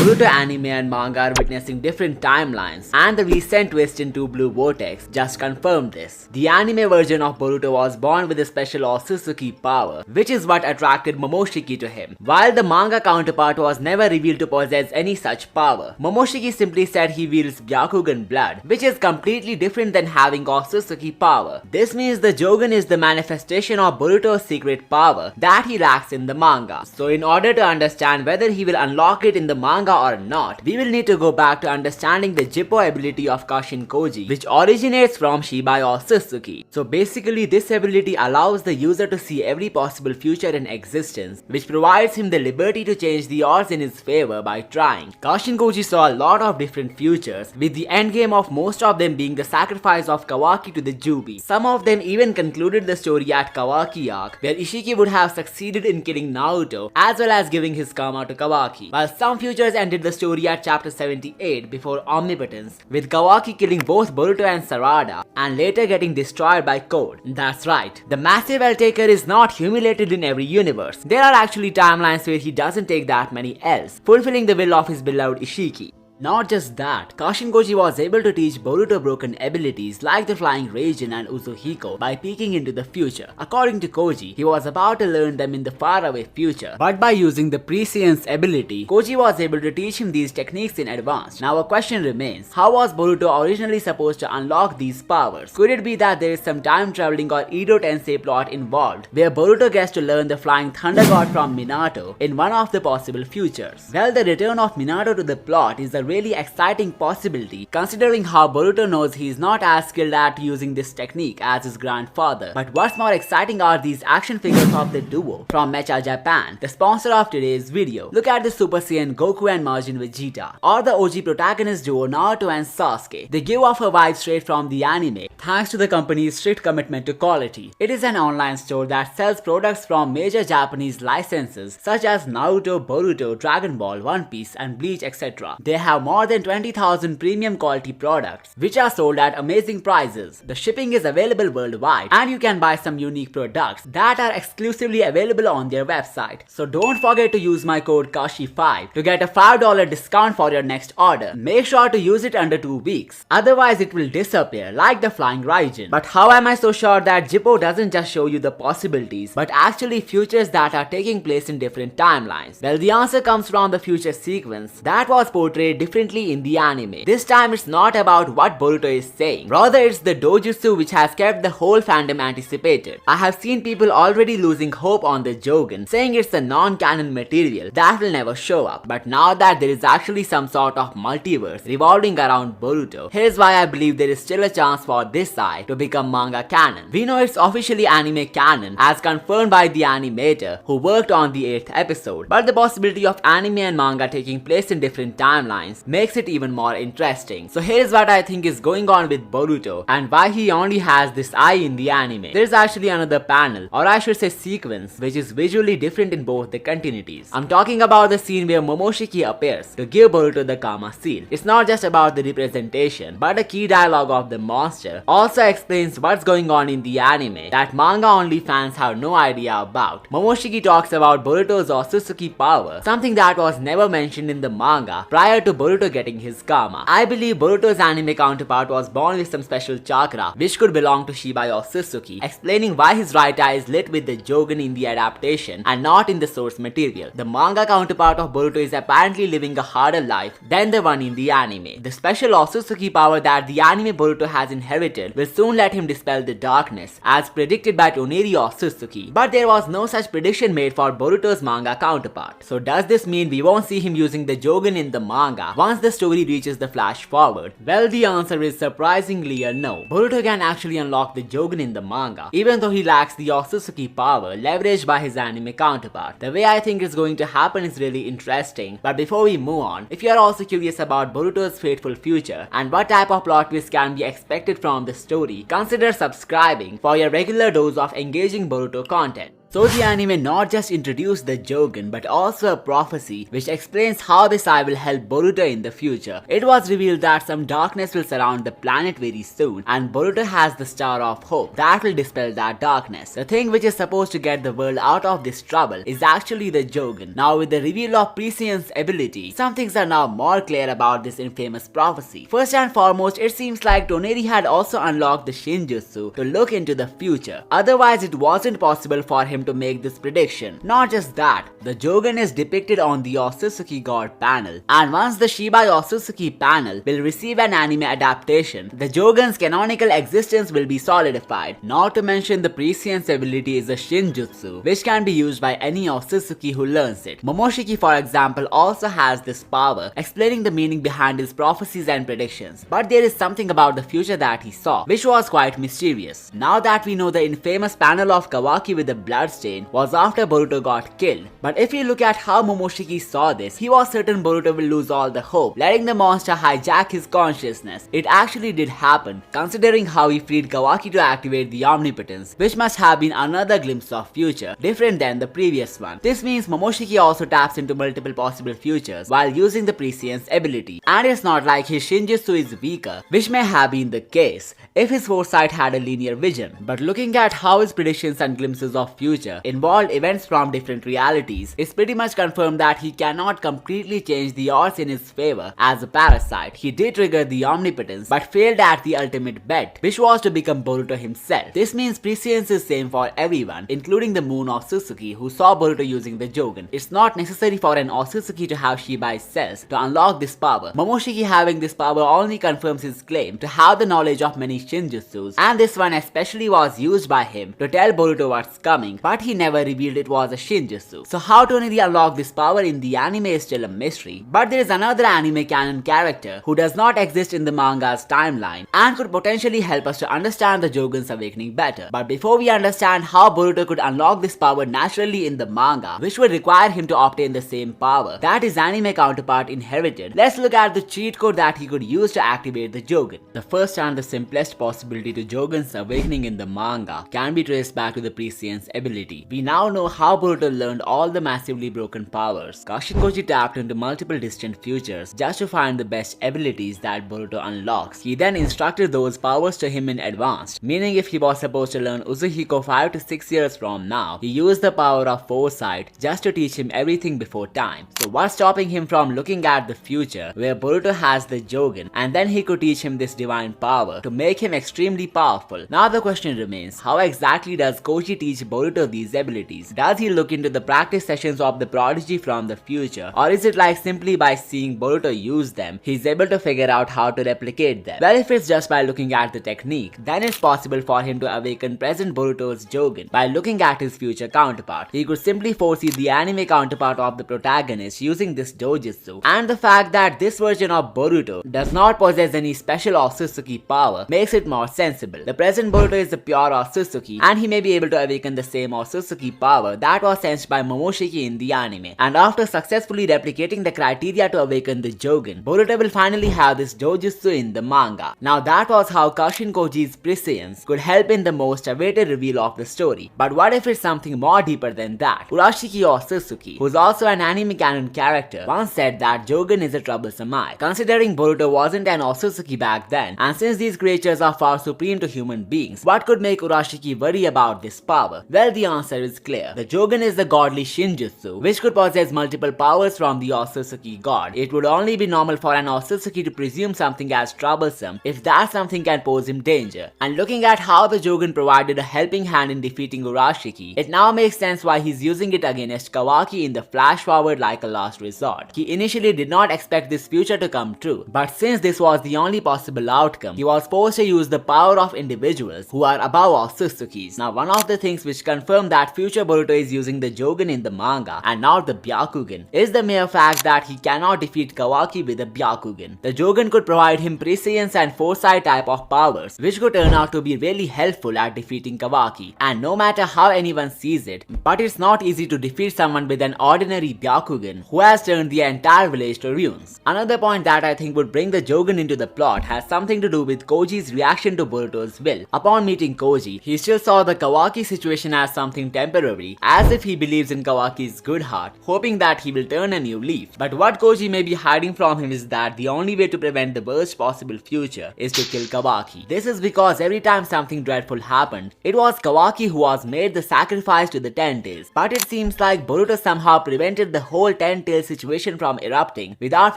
Boruto anime and manga are witnessing different timelines, and the recent twist in Two Blue Vortex just confirmed this. The anime version of Boruto was born with a special otsutsuki power, which is what attracted Momoshiki to him, while the manga counterpart was never revealed to possess any such power. Momoshiki simply said he wields byakugan blood, which is completely different than having otsutsuki power. This means the Jogan is the manifestation of Boruto's secret power that he lacks in the manga. So in order to understand whether he will unlock it in the manga or not, we will need to go back to understanding the Jippo ability of Kashin Koji, which originates from Shibai otsutsuki. So basically this ability allows the user to see every possible future in existence, which provides him the liberty to change the odds in his favor by trying. Kashin Koji saw a lot of different futures, with the endgame of most of them being the sacrifice of Kawaki to the Jubi. Some of them even concluded the story at Kawaki arc, where Ishiki would have succeeded in killing Naruto as well as giving his karma to Kawaki, while some futures ended the story at chapter 78 before Omnipotence, with Kawaki killing both Boruto and Sarada and later getting destroyed by Code. That's right, the massive L-taker is not humiliated in every universe. There are actually timelines where he doesn't take that many L's, fulfilling the will of his beloved Ishiki. Not just that, Kashin Koji was able to teach Boruto broken abilities like the flying Raijin and Uzuhiko by peeking into the future. According to Koji, he was about to learn them in the faraway future, but by using the prescience ability, Koji was able to teach him these techniques in advance. Now a question remains, how was Boruto originally supposed to unlock these powers? Could it be that there is some time traveling or Edo Tensei plot involved, where Boruto gets to learn the flying thunder god from Minato in one of the possible futures? Well, the return of Minato to the plot is a really exciting possibility, considering how Boruto knows he is not as skilled at using this technique as his grandfather. But what's more exciting are these action figures of the duo from Mechha Japan, the sponsor of today's video. Look at the Super Saiyan Goku and Majin Vegeta, or the OG protagonist duo Naruto and Sasuke. They give off a vibe straight from the anime, thanks to the company's strict commitment to quality. It is an online store that sells products from major Japanese licenses such as Naruto, Boruto, Dragon Ball, One Piece and Bleach, etc. They have more than 20,000 premium quality products, which are sold at amazing prices. The shipping is available worldwide, and you can buy some unique products that are exclusively available on their website. So don't forget to use my code KASHI5 to get a $5 discount for your next order. Make sure to use it under 2 weeks, otherwise it will disappear like the flying Raijin. But how am I so sure that Jippo doesn't just show you the possibilities, but actually futures that are taking place in different timelines? Well, the answer comes from the future sequence that was portrayed differently in the anime. This time it's not about what Boruto is saying, rather it's the dojutsu which has kept the whole fandom anticipated. I have seen people already losing hope on the Jogan, saying it's a non-canon material that will never show up. But now that there is actually some sort of multiverse revolving around Boruto, here's why I believe there is still a chance for this side to become manga canon. We know it's officially anime canon as confirmed by the animator who worked on the 8th episode, but the possibility of anime and manga taking place in different timelines makes it even more interesting. So here's what I think is going on with Boruto and why he only has this eye in the anime. There's actually another panel, or I should say sequence, which is visually different in both the continuities. I'm talking about the scene where Momoshiki appears to give Boruto the Karma seal. It's not just about the representation, but a key dialogue of the monster also explains what's going on in the anime that manga only fans have no idea about. Momoshiki talks about Boruto's otsutsuki power, something that was never mentioned in the manga prior to Boruto getting his karma. I believe Boruto's anime counterpart was born with some special chakra which could belong to Shibai otsutsuki, explaining why his right eye is lit with the Jogan in the adaptation and not in the source material. The manga counterpart of Boruto is apparently living a harder life than the one in the anime. The special otsutsuki power that the anime Boruto has inherited will soon let him dispel the darkness, as predicted by Toneri Otsutsuki. But there was no such prediction made for Boruto's manga counterpart. So does this mean we won't see him using the Jogan in the manga once the story reaches the flash forward? Well, the answer is surprisingly a no. Boruto can actually unlock the Jogan in the manga, even though he lacks the otsutsuki power leveraged by his anime counterpart. The way I think it's going to happen is really interesting, but before we move on, if you are also curious about Boruto's fateful future and what type of plot twist can be expected from the story, consider subscribing for your regular dose of engaging Boruto content. So the anime not just introduced the Jogan but also a prophecy which explains how this eye will help Boruto in the future. It was revealed that some darkness will surround the planet very soon and Boruto has the Star of Hope that will dispel that darkness. The thing which is supposed to get the world out of this trouble is actually the Jogan. Now with the reveal of Prescience ability, some things are now more clear about this infamous prophecy. First and foremost, it seems like Toneri had also unlocked the Shinjutsu to look into the future. Otherwise it wasn't possible for him to make this prediction. Not just that, the Jogan is depicted on the Otsutsuki God panel, and once the Shibai Otsutsuki panel will receive an anime adaptation, the Jogan's canonical existence will be solidified. Not to mention the Prescience ability is a Shinjutsu, which can be used by any Otsutsuki who learns it. Momoshiki, for example, also has this power, explaining the meaning behind his prophecies and predictions. But there is something about the future that he saw, which was quite mysterious. Now that we know the infamous panel of Kawaki with the bloodstain was after Boruto got killed, but if you look at how Momoshiki saw this, he was certain Boruto will lose all the hope, letting the monster hijack his consciousness. It actually did happen, considering how he freed Kawaki to activate the omnipotence, which must have been another glimpse of future, different than the previous one. This means Momoshiki also taps into multiple possible futures while using the Prescience ability, and it's not like his Shinjutsu is weaker, which may have been the case if his foresight had a linear vision. But looking at how his predictions and glimpses of future involved events from different realities, it's pretty much confirmed that he cannot completely change the odds in his favor as a parasite. He did trigger the omnipotence but failed at the ultimate bet, which was to become Boruto himself. This means Prescience is same for everyone, including the Moon Otsutsuki who saw Boruto using the Jogan. It's not necessary for an Otsutsuki to have Shibai's cells to unlock this power. Momoshiki having this power only confirms his claim to have the knowledge of many Shinjutsus, and this one especially was used by him to tell Boruto what's coming, but he never revealed it was a Shinjutsu. So how Toneri unlocked this power in the anime is still a mystery, but there is another anime canon character who does not exist in the manga's timeline and could potentially help us to understand the Jogan's awakening better. But before we understand how Boruto could unlock this power naturally in the manga, which would require him to obtain the same power that his anime counterpart inherited, let's look at the cheat code that he could use to activate the Jogan. The first and the simplest possibility to Jogan's awakening in the manga can be traced back to the Prescience ability. We now know how Boruto learned all the massively broken powers. Kashin Koji tapped into multiple distant futures just to find the best abilities that Boruto unlocks. He then instructed those powers to him in advance, meaning if he was supposed to learn Uzuhiko 5 to 6 years from now, he used the power of foresight just to teach him everything before time. So what's stopping him from looking at the future where Boruto has the Jogan and then he could teach him this divine power to make him extremely powerful? Now the question remains, how exactly does Koji teach Boruto these abilities? Does he look into the practice sessions of the prodigy from the future, or is it like simply by seeing Boruto use them, he's able to figure out how to replicate them? Well, if it's just by looking at the technique, then it's possible for him to awaken present Boruto's Jogan by looking at his future counterpart. He could simply foresee the anime counterpart of the protagonist using this dojutsu, and the fact that this version of Boruto does not possess any special Otsutsuki power makes it more sensible. The present Boruto is a pure Otsutsuki, and he may be able to awaken the same Otsutsuki power that was sensed by Momoshiki in the anime. And after successfully replicating the criteria to awaken the Jogan, Boruto will finally have this dojutsu in the manga. Now that was how Kashin Koji's Prescience could help in the most awaited reveal of the story. But what if it's something more deeper than that? Urashiki Otsutsuki, who's also an anime canon character, once said that Jogan is a troublesome eye. Considering Boruto wasn't an Otsutsuki back then, and since these creatures are far supreme to human beings, what could make Urashiki worry about this power? Well, the answer is clear. The Jogan is the godly Shinjutsu, which could possess multiple powers from the Otsutsuki god. It would only be normal for an Otsutsuki to presume something as troublesome if that something can pose him danger. And looking at how the Jogan provided a helping hand in defeating Urashiki, it now makes sense why he's using it against Kawaki in the flash forward like a last resort. He initially did not expect this future to come true, but since this was the only possible outcome, he was forced to use the power of individuals who are above Otsutsukis. Now one of the things which confirm that future Boruto is using the Jogan in the manga and not the byakugan is the mere fact that he cannot defeat Kawaki with a byakugan. The Jogan could provide him prescience and foresight type of powers, which could turn out to be really helpful at defeating Kawaki. And no matter how anyone sees it, but it's not easy to defeat someone with an ordinary byakugan who has turned the entire village to ruins. Another point that I think would bring the Jogan into the plot has something to do with Koji's reaction to Boruto's will. Upon meeting Koji, he still saw the Kawaki situation as something temporary, as if he believes in Kawaki's good heart, hoping that he will turn a new leaf. But what Koji may be hiding from him is that the only way to prevent the worst possible future is to kill Kawaki. This is because every time something dreadful happened, it was Kawaki who was made the sacrifice to the Ten Tails. But it seems like Boruto somehow prevented the whole Ten Tails situation from erupting without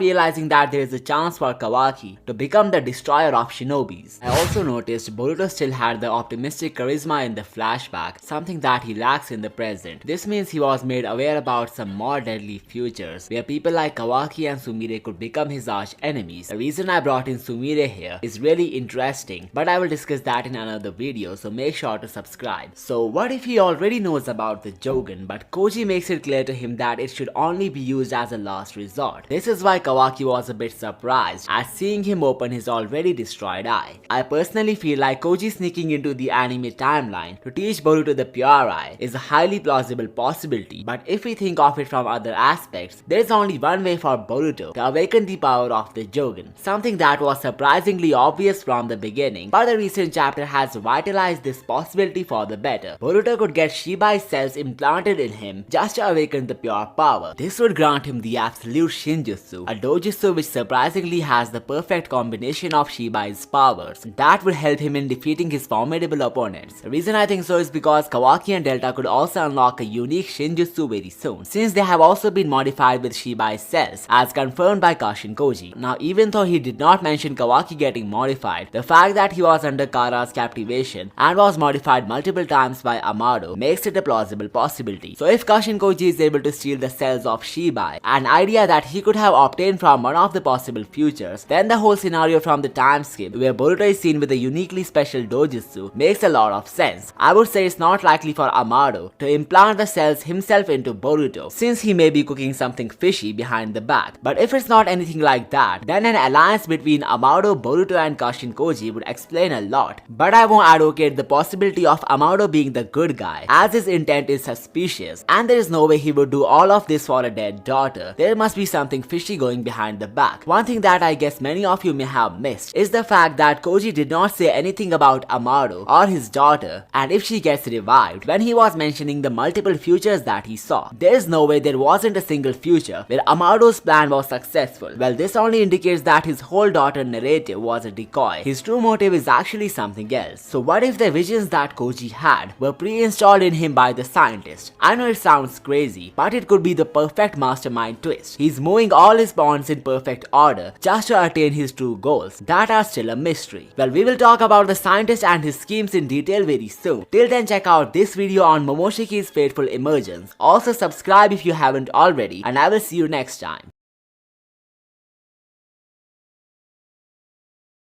realizing that there is a chance for Kawaki to become the destroyer of shinobis. I also noticed Boruto still had the optimistic charisma in the flashback, something that he lacks in the present. This means he was made aware about some more deadly futures, where people like Kawaki and Sumire could become his arch enemies. The reason I brought in Sumire here is really interesting, but I will discuss that in another video, so make sure to subscribe. So what if he already knows about the Jogan, but Koji makes it clear to him that it should only be used as a last resort? This is why Kawaki was a bit surprised at seeing him open his already destroyed eye. I personally feel like Koji sneaking into the anime timeline to teach Boruto the pure eye is a highly plausible possibility, but if we think of it from other aspects, there is only one way for Boruto to awaken the power of the Jogan, something that was surprisingly obvious from the beginning, but the recent chapter has vitalized this possibility for the better. Boruto could get Shibai's cells implanted in him just to awaken the pure power. This would grant him the absolute Shinjutsu, a dojutsu which surprisingly has the perfect combination of Shibai's powers that would help him in defeating his formidable opponents. The reason I think so is because Kawaki and Delta could also unlock a unique Shinjutsu very soon, since they have also been modified with Shibai's cells, as confirmed by Kashin Koji. Now, even though he did not mention Kawaki getting modified, the fact that he was under Kara's captivation and was modified multiple times by Amado makes it a plausible possibility. So if Kashin Koji is able to steal the cells of Shibai, an idea that he could have obtained from one of the possible futures, then the whole scenario from the time skip where Boruto is seen with a uniquely special dojutsu makes a lot of sense. I would say it's not likely for Amado to implant the cells himself into Boruto, since he may be cooking something fishy behind the back. But if it's not anything like that, then an alliance between Amado, Boruto and Kashin Koji would explain a lot. But I won't advocate the possibility of Amado being the good guy, as his intent is suspicious, and there is no way he would do all of this for a dead daughter. There must be something fishy going behind the back. One thing that I guess many of you may have missed is the fact that Koji did not say anything about Amado or his daughter and if she gets revived when he was mentioning the multiple futures that he saw. There is no way there wasn't a single future where Amado's plan was successful. Well, this only indicates that his whole daughter narrative was a decoy. His true motive is actually something else. So what if the visions that Koji had were pre-installed in him by the scientist? I know it sounds crazy, but it could be the perfect mastermind twist. He's moving all his pawns in perfect order just to attain his true goals that are still a mystery. Well, we will talk about the scientist and his schemes in detail very soon. Till then, check out this video on Momoshiki's fateful emergence. Also subscribe if you haven't already, and I will see you next time.